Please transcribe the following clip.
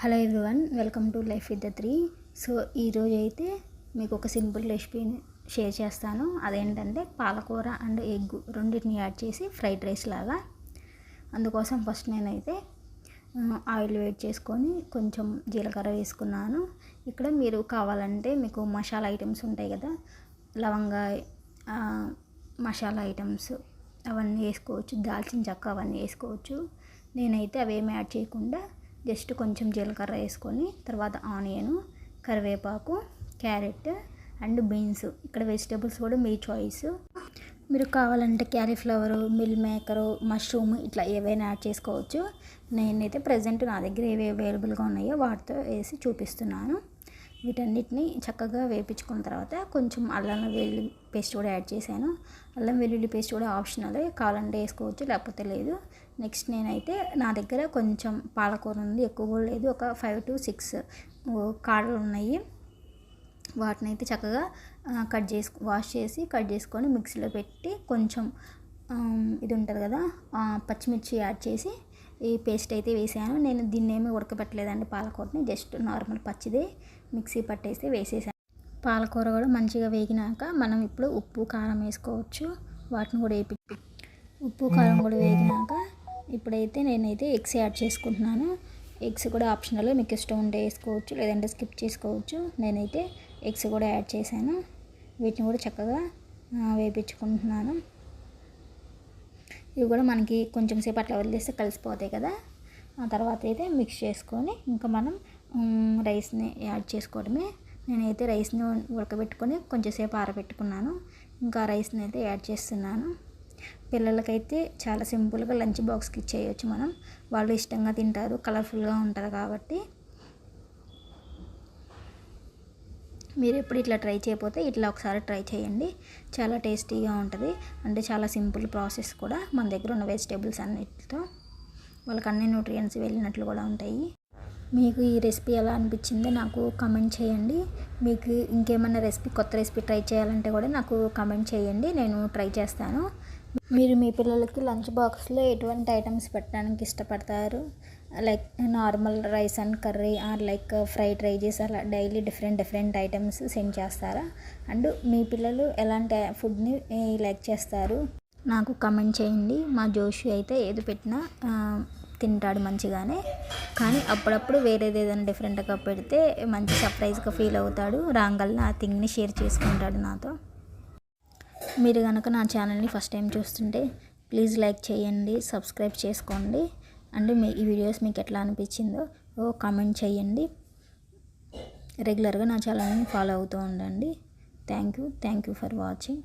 Hello everyone, welcome to life with the three. So ఈరోజు అయితే మీకు ఒక సింపుల్ రెసిపీని షేర్ చేస్తాను. అదేంటంటే పాలకూర అండ్ ఎగ్ రెండింటిని యాడ్ చేసి ఫ్రైడ్ రైస్ లాగా. అందుకోసం ఫస్ట్ నేనైతే ఆయిల్ వేడి చేసుకొని కొంచెం జీలకర్ర వేసుకున్నాను. ఇక్కడ మీరు కావాలంటే మీకు మసాలా ఐటమ్స్ ఉంటాయి కదా, లవంగా మసాలా ఐటమ్స్ అవన్నీ వేసుకోవచ్చు, దాల్చిన చెక్క అవన్నీ వేసుకోవచ్చు. నేనైతే అవేమి యాడ్ చేయకుండా జస్ట్ కొంచెం జీలకర్ర వేసుకొని తర్వాత ఆనియన్, కరివేపాకు, క్యారెట్ అండ్ బీన్స్. ఇక్కడ వెజిటేబుల్స్ కూడా మీ చాయిస్. మీరు కావాలంటే క్యాలీఫ్లవరు, మిల్ మేకరు, మష్రూమ్ ఇట్లా ఏవైనా యాడ్ చేసుకోవచ్చు. నేనైతే ప్రజెంట్ నా దగ్గర ఏవి అవైలబుల్గా ఉన్నాయో వాటితో వేసి చూపిస్తున్నాను. వీటన్నిటిని చక్కగా వేయించుకున్న తర్వాత కొంచెం అల్లం వెల్లుల్లి పేస్ట్ కూడా యాడ్ చేశాను. అల్లం వెల్లుల్లి పేస్ట్ కూడా ఆప్షనల్, కావాలంటే వేసుకోవచ్చు లేకపోతే లేదు. నెక్స్ట్ నేనైతే నా దగ్గర కొంచెం పాలకూర ఉంది, ఎక్కువ కూడా లేదు, ఒక 5 to 6 కాడలు ఉన్నాయి. వాటిని అయితే చక్కగా వాష్ చేసి కట్ చేసుకొని మిక్సీలో పెట్టి కొంచెం ఇది ఉంటుంది కదా పచ్చిమిర్చి యాడ్ చేసి ఈ పేస్ట్ అయితే వేసాను. నేను దీన్ని ఏమీ ఉడకబెట్టలేదండి, పాలకూరని జస్ట్ నార్మల్ పచ్చిదే మిక్సీ పట్టేసి వేసేసాను. పాలకూర కూడా మంచిగా వేగినాక మనం ఇప్పుడు ఉప్పు కారం వేసుకోవచ్చు. వాటిని కూడా ఉప్పు కారం కూడా వేగినాక ఇప్పుడైతే నేనైతే ఎగ్స్ యాడ్ చేసుకుంటున్నాను. ఎగ్స్ కూడా ఆప్షనల్, మీకు ఇష్టం ఉంటే వేసుకోవచ్చు లేదంటే స్కిప్ చేసుకోవచ్చు. నేనైతే ఎగ్స్ కూడా యాడ్ చేశాను. వీటిని కూడా చక్కగా వేయించుకుంటున్నాను. ఇవి కూడా మనకి కొంచెం సేపు అట్లా వదిలేస్తే కలిసిపోతాయి కదా. ఆ తర్వాత అయితే మిక్స్ చేసుకొని ఇంకా మనం రైస్ని యాడ్ చేసుకోవడమే. నేనైతే రైస్ని ఉడకబెట్టుకొని కొంచెం సేపు ఆరబెట్టుకున్నాను. ఇంకా రైస్ని అయితే యాడ్ చేస్తున్నాను. పిల్లలకైతే చాలా సింపుల్గా లంచ్ బాక్స్కి ఇచ్చేయచ్చు మనం, వాళ్ళు ఇష్టంగా తింటారు, కలర్ఫుల్గా ఉంటుంది కాబట్టి. మీరు ఎప్పుడు ఇట్లా ట్రై చేయకపోతే ఇట్లా ఒకసారి ట్రై చేయండి, చాలా టేస్టీగా ఉంటుంది. అంటే చాలా సింపుల్ ప్రాసెస్ కూడా, మన దగ్గర ఉన్న వెజిటేబుల్స్ అన్నిటితో వాళ్ళకి అన్ని న్యూట్రియంట్స్ వెళ్ళినట్లు కూడా ఉంటాయి. మీకు ఈ రెసిపీ ఎలా అనిపించిందో నాకు కమెంట్ చేయండి. మీకు ఇంకేమైనా కొత్త రెసిపీ ట్రై చేయాలంటే కూడా నాకు కమెంట్ చేయండి, నేను ట్రై చేస్తాను. మీరు మీ పిల్లలకి లంచ్ బాక్స్లో ఎటువంటి ఐటమ్స్ పెట్టడానికి ఇష్టపడతారు? Like normal rice and curry or like fried rice, అలా డైలీ డిఫరెంట్ ఐటమ్స్ సెండ్ చేస్తారా? అండ్ మీ పిల్లలు ఎలాంటి ఫుడ్ని లైక్ చేస్తారు నాకు కమెంట్ చేయండి. మా జోషి అయితే ఏది పెట్టినా తింటాడు మంచిగానే, కానీ అప్పుడప్పుడు వేరేది ఏదైనా డిఫరెంట్గా పెడితే మంచి సర్ప్రైజ్గా ఫీల్ అవుతాడు. రాంగల్ని ఆ థింగ్ని షేర్ చేసుకుంటాడు నాతో. మీరు కనుక నా ఛానల్ని ఫస్ట్ టైం చూస్తుంటే ప్లీజ్ లైక్ చేయండి, సబ్స్క్రైబ్ చేసుకోండి. అండ్ ఈ వీడియోస్ మీకు ఎట్లా అనిపించిందో కామెంట్ చేయండి. రెగ్యులర్గా నా ఛానల్ని ఫాలో అవుతూ ఉండండి. Thank you for watching.